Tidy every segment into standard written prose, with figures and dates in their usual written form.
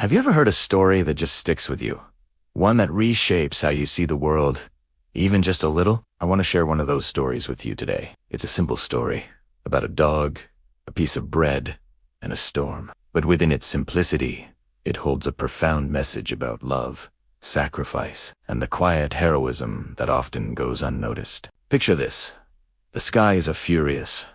Have you ever heard a story that just sticks with you? One that reshapes how you see the world, even just a little? I want to share one of those stories with you today. It's a simple story about a dog, a piece of bread, and a storm. But within its simplicity, it holds a profound message about love, sacrifice, and the quiet heroism that often goes unnoticed. Picture this. The sky is a furious,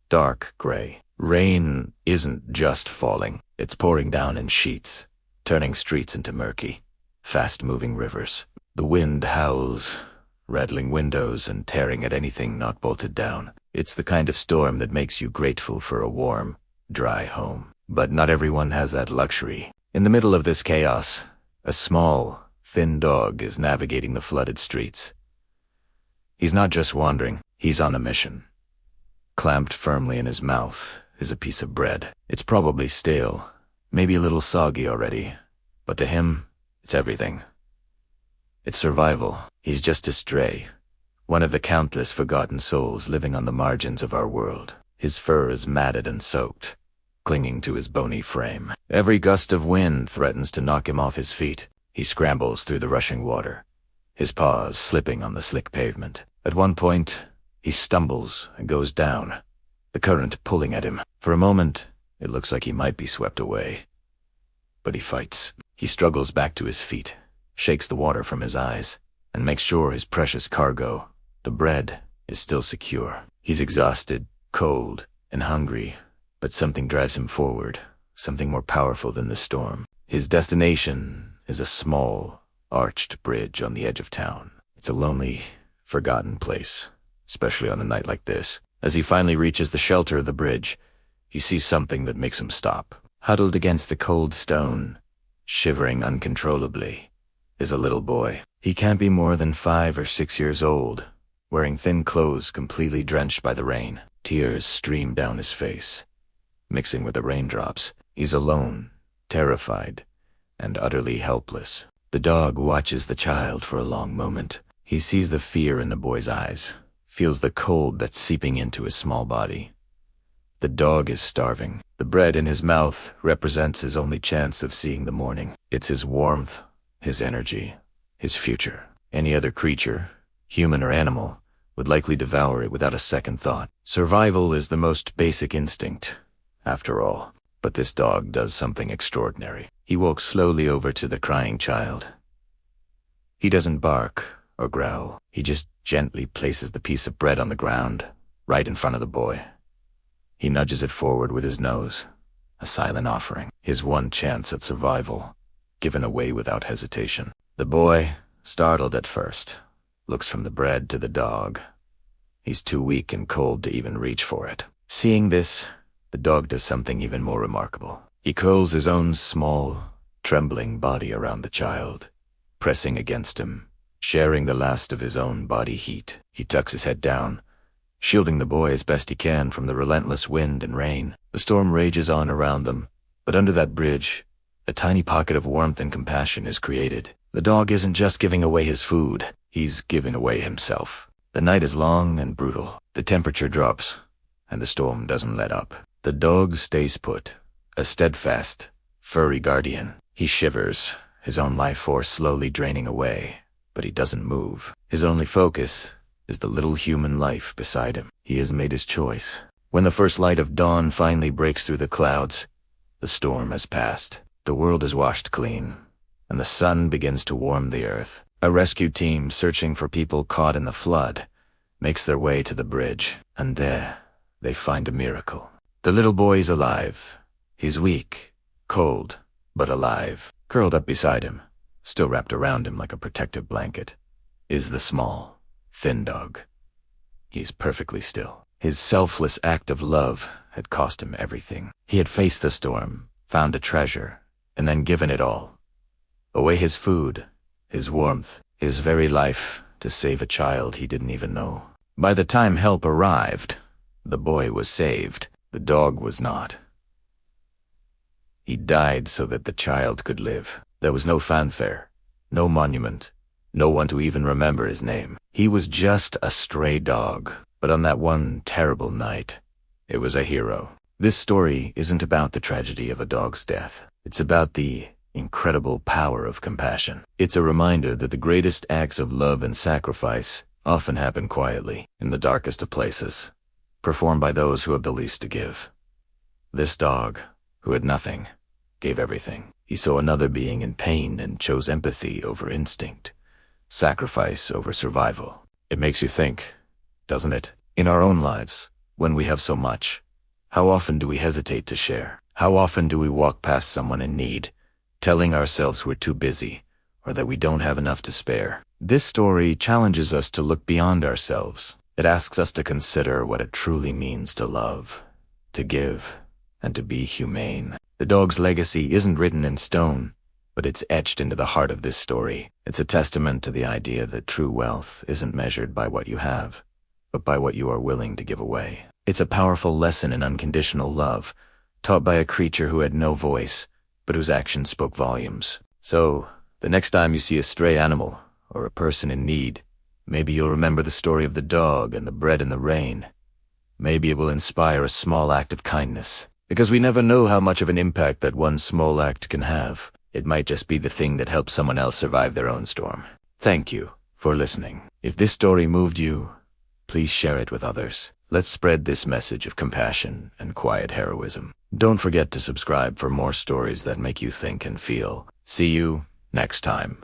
dark gray. Rain isn't just falling. It's pouring down in sheets, turning streets into murky, fast-moving rivers. The wind howls, rattling windows and tearing at anything not bolted down. It's the kind of storm that makes you grateful for a warm, dry home. But not everyone has that luxury. In the middle of this chaos, a small, thin dog is navigating the flooded streets. He's not just wandering, he's on a mission. Clamped firmly in his mouth is a piece of bread. It's probably stale, maybe a little soggy already, but to him, it's everything. It's survival. He's just a stray, one of the countless forgotten souls living on the margins of our world. His fur is matted and soaked, clinging to his bony frame. Every gust of wind threatens to knock him off his feet. He scrambles through the rushing water, his paws slipping on the slick pavement. At one point, he stumbles and goes down, the current pulling at him. For a moment, it looks like he might be swept away. But he fights. He struggles back to his feet, shakes the water from his eyes, and makes sure his precious cargo, the bread, is still secure. He's exhausted, cold, and hungry, but something drives him forward, something more powerful than the storm. His destination is a small, arched bridge on the edge of town. It's a lonely, forgotten place, especially on a night like this. As he finally reaches the shelter of the bridge, he sees something that makes him stop. Huddled against the cold stone, shivering uncontrollably, is a little boy. He can't be more than 5 or 6 years old, wearing thin clothes completely drenched by the rain. Tears stream down his face, mixing with the raindrops. He's alone, terrified, and utterly helpless. The dog watches the child for a long moment. He sees the fear in the boy's eyes, feels the cold that's seeping into his small body. The dog is starving. The bread in his mouth represents his only chance of seeing the morning. It's his warmth, his energy, his future. Any other creature, human or animal, would likely devour it without a second thought. Survival is the most basic instinct, after all. But this dog does something extraordinary. He walks slowly over to the crying child. He doesn't bark or growl. He just gently places the piece of bread on the ground, right in front of the boy. He nudges it forward with his nose, a silent offering, his one chance at survival, given away without hesitation. The boy, startled at first, looks from the bread to the dog. He's too weak and cold to even reach for it. Seeing this, the dog does something even more remarkable. He curls his own small, trembling body around the child, pressing against him, sharing the last of his own body heat. He tucks his head down, shielding the boy as best he can from the relentless wind and rain. The storm rages on around them, but under that bridge, a tiny pocket of warmth and compassion is created. The dog isn't just giving away his food, he's giving away himself. The night is long and brutal. The temperature drops, and the storm doesn't let up. The dog stays put, a steadfast, furry guardian. He shivers, his own life force slowly draining away, but he doesn't move. His only focus is the little human life beside him. He has made his choice. When the first light of dawn finally breaks through the clouds, the storm has passed. The world is washed clean, and the sun begins to warm the earth. A rescue team searching for people caught in the flood makes their way to the bridge, and there they find a miracle. The little boy is alive. He's weak, cold, but alive. Curled up beside him, still wrapped around him like a protective blanket, is the small, thin dog. He's perfectly still. His selfless act of love had cost him everything. He had faced the storm, found a treasure, and then given it all. Away his food, his warmth, his very life to save a child he didn't even know. By the time help arrived, the boy was saved. The dog was not. He died so that the child could live. There was no fanfare, no monument, no one to even remember his name. He was just a stray dog, but on that one terrible night, it was a hero. This story isn't about the tragedy of a dog's death. It's about the incredible power of compassion. It's a reminder that the greatest acts of love and sacrifice often happen quietly, in the darkest of places, performed by those who have the least to give. This dog, who had nothing, gave everything. He saw another being in pain and chose empathy over instinct, sacrifice over survival. It makes you think, doesn't it? In our own lives, when we have so much, how often do we hesitate to share? How often do we walk past someone in need, telling ourselves we're too busy or that we don't have enough to spare? This story challenges us to look beyond ourselves. It asks us to consider what it truly means to love, to give, and to be humane. The dog's legacy isn't written in stone, but it's etched into the heart of this story. It's a testament to the idea that true wealth isn't measured by what you have, but by what you are willing to give away. It's a powerful lesson in unconditional love, taught by a creature who had no voice, but whose actions spoke volumes. So, the next time you see a stray animal or a person in need, maybe you'll remember the story of the dog and the bread in the rain. Maybe it will inspire a small act of kindness, because we never know how much of an impact that one small act can have. It might just be the thing that helps someone else survive their own storm. Thank you for listening. If this story moved you, please share it with others. Let's spread this message of compassion and quiet heroism. Don't forget to subscribe for more stories that make you think and feel. See you next time.